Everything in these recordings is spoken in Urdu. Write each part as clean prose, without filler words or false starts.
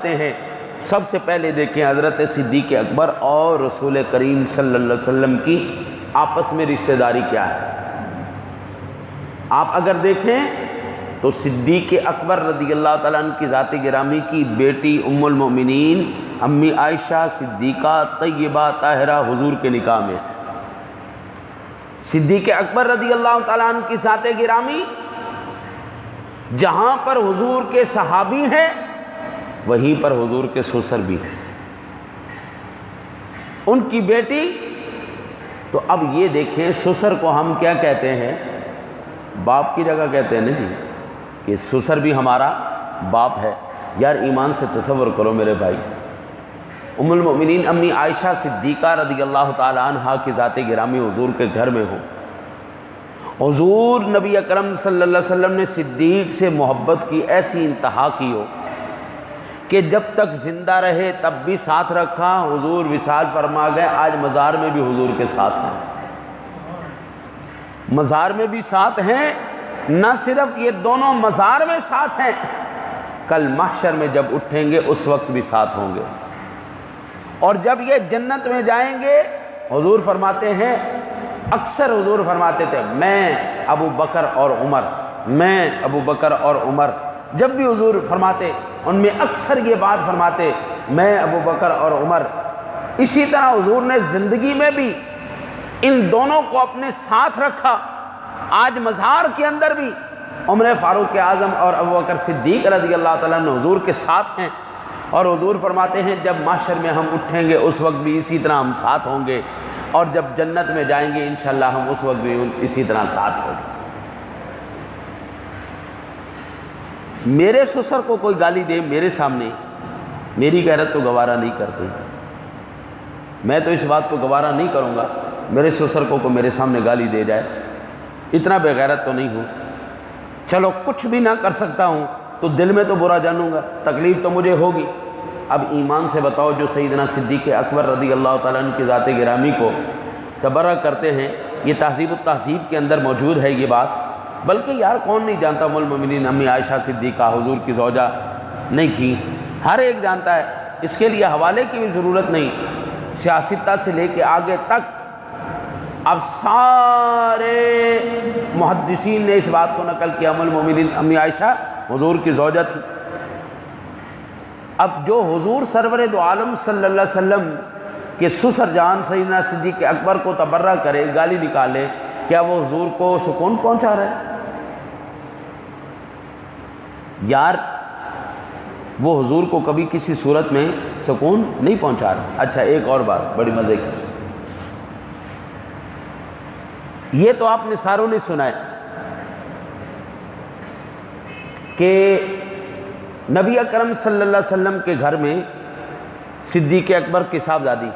ہیں سب سے پہلے دیکھیں حضرت صدیق اکبر اور رسول کریم صلی اللہ علیہ وسلم کی آپس میں رشتہ داری کیا ہے۔ آپ اگر دیکھیں تو صدیق اکبر رضی اللہ تعالیٰ عنہ کی ذات گرامی کی بیٹی ام المؤمنین امی عائشہ صدیقہ طیبہ طاہرہ حضور کے نکاح میں ہے۔ صدیق اکبر رضی اللہ تعالیٰ عنہ کی ذات گرامی جہاں پر حضور کے صحابی ہیں وہیں پر حضور کے سسر بھی ہیں، ان کی بیٹی۔ تو اب یہ دیکھیں سسر کو ہم کیا کہتے ہیں؟ باپ کی جگہ کہتے ہیں نا جی، کہ سسر بھی ہمارا باپ ہے۔ یار ایمان سے تصور کرو میرے بھائی، ام المؤمنین امی عائشہ صدیقہ رضی اللہ تعالی عنہا کی ذات گرامی حضور کے گھر میں ہو، حضور نبی اکرم صلی اللہ علیہ وسلم نے صدیق سے محبت کی ایسی انتہا کی ہو کہ جب تک زندہ رہے تب بھی ساتھ رکھا، حضور وصال فرما گئے، آج مزار میں بھی حضور کے ساتھ ہیں، مزار میں بھی ساتھ ہیں۔ نہ صرف یہ دونوں مزار میں ساتھ ہیں، کل محشر میں جب اٹھیں گے اس وقت بھی ساتھ ہوں گے، اور جب یہ جنت میں جائیں گے حضور فرماتے ہیں، اکثر حضور فرماتے تھے میں ابو بکر اور عمر، میں ابو بکر اور عمر، جب بھی حضور فرماتے ان میں اکثر یہ بات فرماتے میں ابو بکر اور عمر۔ اسی طرح حضور نے زندگی میں بھی ان دونوں کو اپنے ساتھ رکھا، آج مزار کے اندر بھی عمر فاروق اعظم اور ابو بکر صدیق رضی اللہ تعالیٰ عنہ حضور کے ساتھ ہیں، اور حضور فرماتے ہیں جب محشر میں ہم اٹھیں گے اس وقت بھی اسی طرح ہم ساتھ ہوں گے، اور جب جنت میں جائیں گے انشاءاللہ ہم اس وقت بھی اسی طرح ساتھ ہوں گے۔ میرے سسر کو کوئی گالی دے میرے سامنے، میری غیرت تو گوارہ نہیں کرتی، میں تو اس بات کو گوارہ نہیں کروں گا میرے سسر کو میرے سامنے گالی دے جائے، اتنا بے غیرت تو نہیں ہوں۔ چلو کچھ بھی نہ کر سکتا ہوں تو دل میں تو برا جانوں گا، تکلیف تو مجھے ہوگی۔ اب ایمان سے بتاؤ جو سیدنا صدیق اکبر رضی اللہ تعالیٰ عنہ کی ذات گرامی کو تبرہ کرتے ہیں، یہ تہذیب التہذیب کے اندر موجود ہے یہ بات، بلکہ یار کون نہیں جانتا ام المؤمنین امی عائشہ صدیقہ حضور کی زوجہ نہیں تھی، ہر ایک جانتا ہے، اس کے لیے حوالے کی بھی ضرورت نہیں، سیاستہ سے لے کے آگے تک اب سارے محدثین نے اس بات کو نقل کیا ام المؤمنین امی عائشہ حضور کی زوجہ تھی۔ اب جو حضور سرور دو عالم صلی اللہ علیہ وسلم کے سسر جان سیدنا صدیق اکبر کو تبرہ کرے، گالی نکالے، کیا وہ حضور کو سکون پہنچا رہا ہے؟ یار وہ حضور کو کبھی کسی صورت میں سکون نہیں پہنچا رہا۔ اچھا ایک اور بات بڑی مزے کی، یہ تو آپ نے ساروں نے سنا ہے کہ نبی اکرم صلی اللہ علیہ وسلم کے گھر میں صدیق اکبر کی صاحبزادی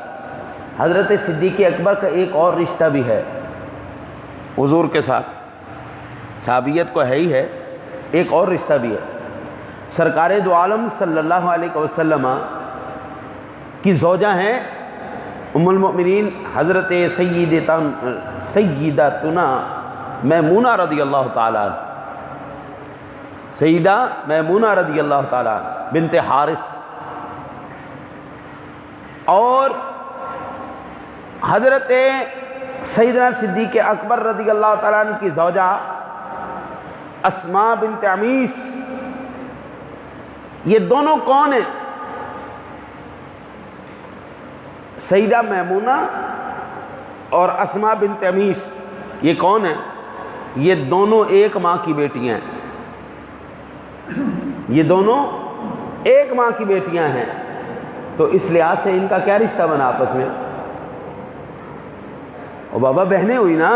حضرت صدیق اکبر کا ایک اور رشتہ بھی ہے حضور کے ساتھ، صحابیت کو ہے ہی ہے، ایک اور رشتہ بھی ہے، سرکار دو عالم صلی اللہ علیہ وسلم کی زوجہ ہیں ام المؤمنین حضرت سیدتنا میمونہ رضی اللہ تعالیٰ عنہ، سیدہ میمونہ رضی اللہ تعالیٰ عنہ بنت حارث، اور حضرت سیدنا صدیق اکبر رضی اللہ تعالیٰ عنہ کی زوجہ اسماء بنت عمیس۔ یہ دونوں کون ہیں؟ سیدہ میمونہ اور اسماء بنت عمیس، یہ کون ہیں؟ یہ دونوں ایک ماں کی بیٹیاں ہیں، یہ دونوں ایک ماں کی بیٹیاں ہیں، تو اس لحاظ سے ان کا کیا رشتہ بنا آپس میں؟ او بابا بہنیں ہوئی نا،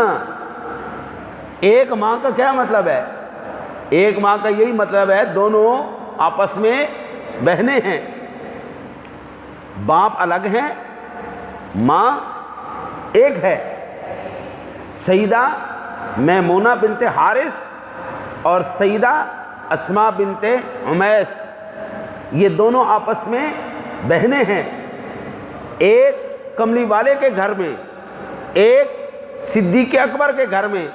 ایک ماں کا کیا مطلب ہے؟ ایک ماں کا یہی مطلب ہے دونوں آپس میں بہنیں ہیں، باپ الگ ہیں، ماں ایک ہے۔ سیدہ میمونہ بنت حارث اور سیدہ اسماء بنت عمیس، یہ دونوں آپس میں بہنیں ہیں، ایک کملی والے کے گھر میں، ایک صدیق اکبر کے گھر میں۔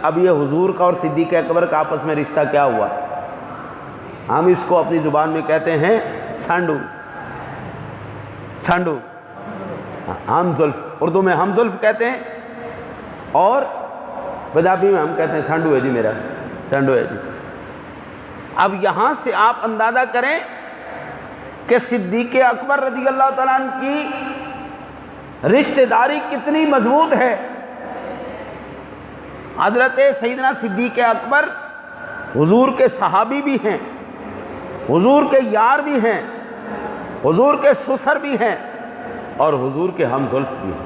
اب یہ حضور کا اور صدیق اکبر کا آپس میں رشتہ کیا ہوا؟ ہم اس کو اپنی زبان میں کہتے ہیں سانڈو، سانڈو، ہم زلف، اردو میں ہم زلف کہتے ہیں، اور پنجابی میں ہم کہتے ہیں سانڈو ہے جی میرا، سانڈو ہے جی۔ اب یہاں سے آپ اندازہ کریں کہ صدیق اکبر رضی اللہ تعالیٰ عنہ کی رشتہ داری کتنی مضبوط ہے۔ حضرت سیدنا صدیق اکبر حضور کے صحابی بھی ہیں، حضور کے یار بھی ہیں، حضور کے سسر بھی ہیں، اور حضور کے ہم زلف بھی ہیں۔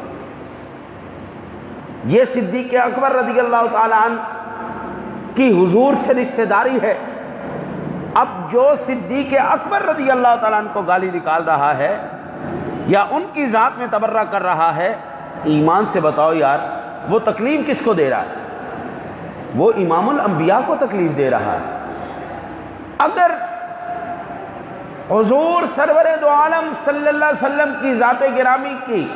یہ صدیق اکبر رضی اللہ تعالیٰ عنہ کی حضور سے رشتہ داری ہے۔ اب جو صدیق اکبر رضی اللہ تعالیٰ عنہ کو گالی نکال رہا ہے یا ان کی ذات میں تبرہ کر رہا ہے، ایمان سے بتاؤ یار وہ تکلیف کس کو دے رہا ہے؟ وہ امام الانبیاء کو تکلیف دے رہا ہے۔ اگر حضور سرور دو عالم صلی اللہ علیہ وسلم کی ذات گرامی کی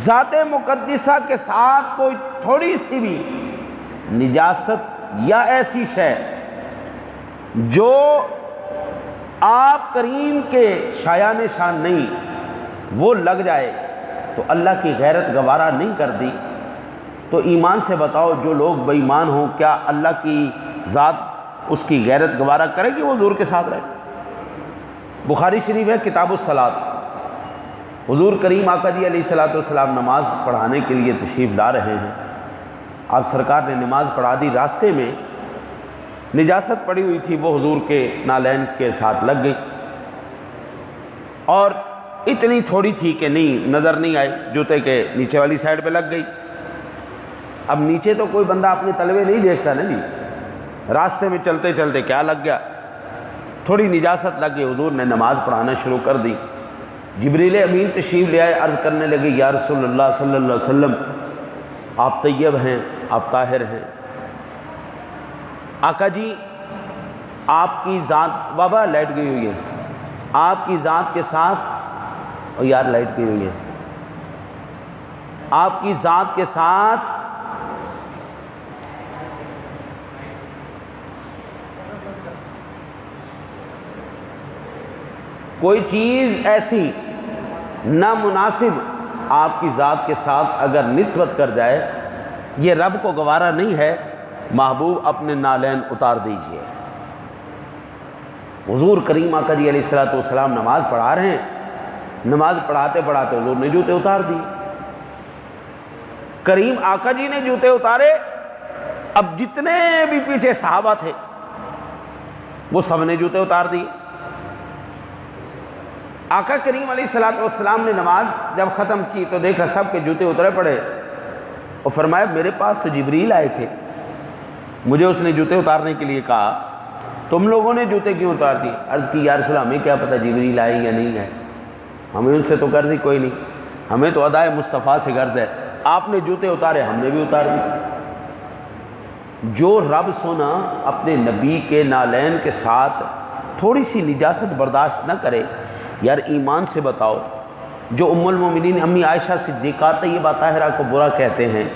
ذات مقدسہ کے ساتھ کوئی تھوڑی سی بھی نجاست یا ایسی شے جو آپ کریم کے شایان شان نہیں وہ لگ جائے تو اللہ کی غیرت گوارا نہیں کر دی، تو ایمان سے بتاؤ جو لوگ بے ایمان ہوں کیا اللہ کی ذات اس کی غیرت گوارا کرے گی وہ حضور کے ساتھ رہے؟ بخاری شریف ہے کتاب الصلاۃ، حضور کریم آقا جی علیہ الصلوۃ والسلام نماز پڑھانے کے لیے تشریف لا رہے ہیں۔ آپ سرکار نے نماز پڑھا دی، راستے میں نجاست پڑی ہوئی تھی وہ حضور کے نالین کے ساتھ لگ گئی، اور اتنی تھوڑی تھی کہ نہیں نظر نہیں آئی، جوتے کے نیچے والی سائڈ پہ لگ گئی۔ اب نیچے تو کوئی بندہ اپنے تلوے نہیں دیکھتا نا جی، راستے میں چلتے چلتے کیا لگ گیا، تھوڑی نجاست لگ گئی، حضور نے نماز پڑھانا شروع کر دی۔ جبریل امین تشریف لے آئے، عرض کرنے لگے یا رسول اللہ صلی اللہ علیہ وسلم آپ طیب ہیں، آپ طاہر ہیں۔ آقا جی آپ کی ذات، بابا لائٹ گئی ہوئی ہے، آپ کی ذات کے ساتھ، اور یار لائٹ گئی ہوئی ہے، آپ کی ذات کے ساتھ کوئی چیز ایسی نامناسب آپ کی ذات کے ساتھ اگر نسبت کر جائے یہ رب کو گوارا نہیں ہے، محبوب اپنے نالین اتار دیجئے۔ حضور کریم آقا جی علیہ الصلوۃ والسلام نماز پڑھا رہے ہیں، نماز پڑھاتے پڑھاتے حضور نے جوتے اتار دی۔ کریم آقا جی نے جوتے اتارے، اب جتنے بھی پیچھے صحابہ تھے وہ سب نے جوتے اتار دیے۔ آقا کریم علیہ الصلوۃ والسلام نے نماز جب ختم کی تو دیکھا سب کے جوتے اترے پڑے، اور فرمایا میرے پاس تو جبریل آئے تھے، مجھے اس نے جوتے اتارنے کے لیے کہا، تم لوگوں نے جوتے کیوں اتار دی؟ عرض کی یا رسول اللہ ہمیں کیا پتہ جبریل آئے یا نہیں ہے، ہمیں ان سے تو غرض ہی کوئی نہیں، ہمیں تو ادائے مصطفیٰ سے غرض ہے، آپ نے جوتے اتارے ہم نے بھی اتار دی۔ جو رب سونا اپنے نبی کے نالین کے ساتھ تھوڑی سی نجاست برداشت نہ کرے، یار ایمان سے بتاؤ جو ام المومنین امی عائشہ صدیقہ طیبہ طاہرہ کو برا کہتے ہیں،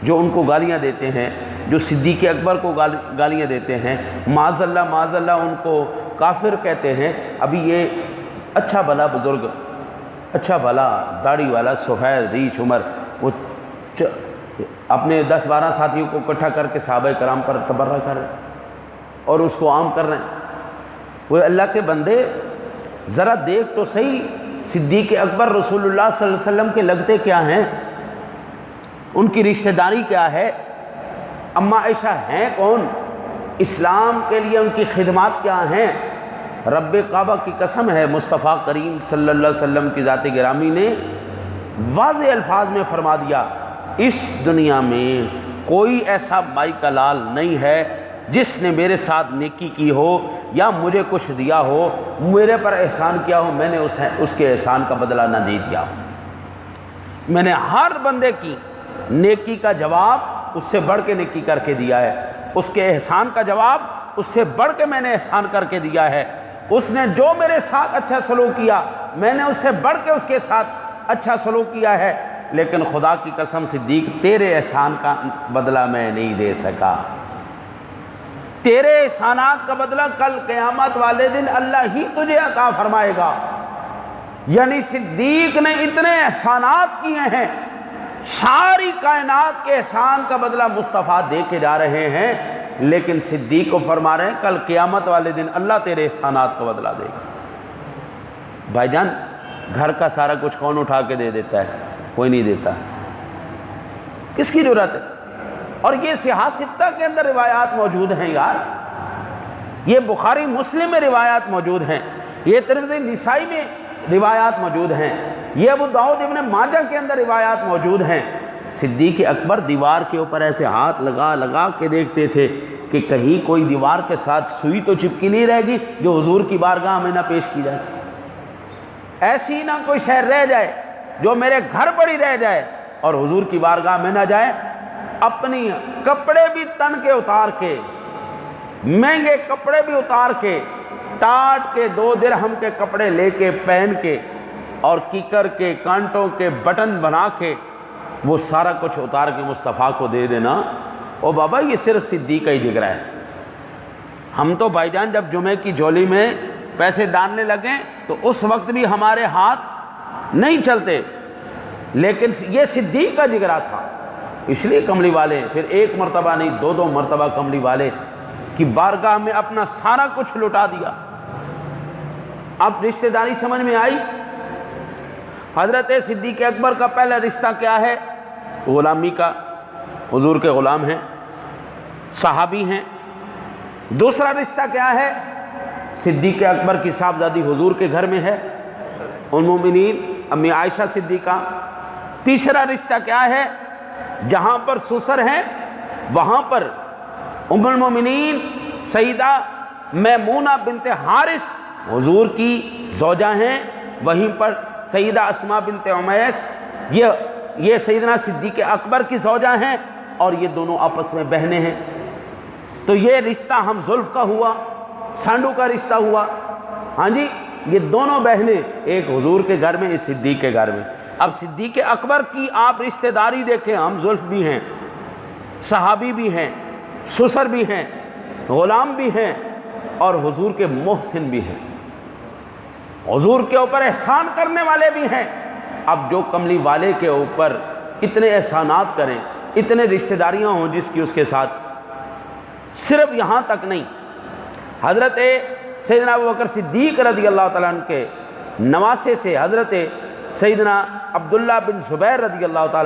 جو ان کو گالیاں دیتے ہیں، جو صدیق اکبر کو گالیاں دیتے ہیں، معاذ اللہ ان کو کافر کہتے ہیں، ابھی یہ اچھا بھلا بزرگ، اچھا بھلا داڑھی والا سفید ریچھ عمر، وہ اپنے 10-12 ساتھیوں کو اکٹھا کر کے صحابہ کرام پر تبرہ کر رہے ہیں اور اس کو عام کر رہے ہیں۔ وہ اللہ کے بندے ذرا دیکھ تو صحیح، صدیق اکبر رسول اللہ صلی اللہ علیہ وسلم کے لگتے کیا ہیں، ان کی رشتہ داری کیا ہے، اماں عائشہ ہیں کون، اسلام کے لیے ان کی خدمات کیا ہیں۔ رب کعبہ کی قسم ہے، مصطفیٰ کریم صلی اللہ علیہ وسلم کی ذات گرامی نے واضح الفاظ میں فرما دیا، اس دنیا میں کوئی ایسا مائی کا لال نہیں ہے جس نے میرے ساتھ نیکی کی ہو یا مجھے کچھ دیا ہو، میرے پر احسان کیا ہو، میں نے اس کے احسان کا بدلہ نہ دے دیا ہو۔ میں نے ہر بندے کی نیکی کا جواب اس سے بڑھ کے نیکی کر کے دیا ہے، اس کے احسان کا جواب اس سے بڑھ کے میں نے احسان کر کے دیا ہے۔ اس نے جو میرے ساتھ اچھا سلوک کیا میں نے اس سے بڑھ کے اس کے ساتھ اچھا سلوک کیا ہے، لیکن خدا کی قسم صدیق تیرے احسان کا بدلہ میں نہیں دے سکا۔ تیرے احسانات کا بدلہ کل قیامت والے دن اللہ ہی تجھے عطا فرمائے گا۔ یعنی صدیق نے اتنے احسانات کیے ہیں، ساری کائنات کے احسان کا بدلہ مصطفیٰ دے کے جا رہے ہیں، لیکن صدیق کو فرما رہے ہیں کل قیامت والے دن اللہ تیرے احسانات کا بدلہ دے گا۔ بھائی جان، گھر کا سارا کچھ کون اٹھا کے دے دیتا ہے؟ کوئی نہیں دیتا، کس کی ضرورت ہے؟ اور یہ صحاح ستہ کے اندر روایات موجود ہیں یار، یہ بخاری مسلم میں روایات موجود ہیں، یہ ترمذی نسائی میں روایات موجود ہیں، یہ ابو داؤد ابن ماجہ کے اندر روایات موجود ہیں۔ صدیق اکبر دیوار کے اوپر ایسے ہاتھ لگا لگا کے دیکھتے تھے کہ کہیں کوئی دیوار کے ساتھ سوئی تو چپکی نہیں رہے گی جو حضور کی بارگاہ میں نہ پیش کی جائے، ایسی نہ کوئی شے رہ جائے جو میرے گھر پڑی رہ جائے اور حضور کی بارگاہ میں نہ جائے۔ اپنی کپڑے بھی تن کے اتار کے، مہنگے کپڑے بھی اتار کے، ٹاٹ کے 2 درہم کے کپڑے لے کے پہن کے اور کیکر کے کانٹوں کے بٹن بنا کے وہ سارا کچھ اتار کے مصطفیٰ کو دے دینا، او بابا یہ صرف صدیق کا ہی جگرا ہے۔ ہم تو بھائی جان جب جمعے کی جھولی میں پیسے ڈالنے لگیں تو اس وقت بھی ہمارے ہاتھ نہیں چلتے، لیکن یہ صدیق کا جگرا تھا، اس لیے کملی والے پھر 1 مرتبہ نہیں 2 مرتبہ کملی والے کی بارگاہ میں اپنا سارا کچھ لٹا دیا۔ اب رشتہ داری سمجھ میں آئی؟ حضرت صدیق اکبر کا پہلا رشتہ کیا ہے؟ غلامی کا، حضور کے غلام ہیں، صحابی ہیں۔ دوسرا رشتہ کیا ہے؟ صدیق اکبر کی صاحبزادی حضور کے گھر میں ہے، ام المومنین امی عائشہ صدیقہ۔ تیسرا رشتہ کیا ہے؟ جہاں پر سسر ہیں وہاں پر ام المومنین سیدہ میمونہ بنت حارث حضور کی زوجہ ہیں، وہیں پر سیدہ اسماء بنت عمیس یہ سیدنا صدیق اکبر کی زوجہ ہیں، اور یہ دونوں آپس میں بہنیں ہیں۔ تو یہ رشتہ ہم زلف کا ہوا، سانڈو کا رشتہ ہوا، ہاں جی، یہ دونوں بہنیں ایک حضور کے گھر میں، ایک صدیق کے گھر میں۔ اب صدیق اکبر کی آپ رشتہ داری دیکھیں، ہم زلف بھی ہیں، صحابی بھی ہیں، سسر بھی ہیں، غلام بھی ہیں، اور حضور کے محسن بھی ہیں، حضور کے اوپر احسان کرنے والے بھی ہیں۔ اب جو کملی والے کے اوپر اتنے احسانات کریں، اتنے رشتہ داریاں ہوں جس کی اس کے ساتھ، صرف یہاں تک نہیں، حضرت سیدنا ابوبکر صدیق رضی اللہ تعالیٰ عنہ کے نواسے سے حضرت سیدنا عبداللہ بن زبیر رضی اللہ تعالیٰ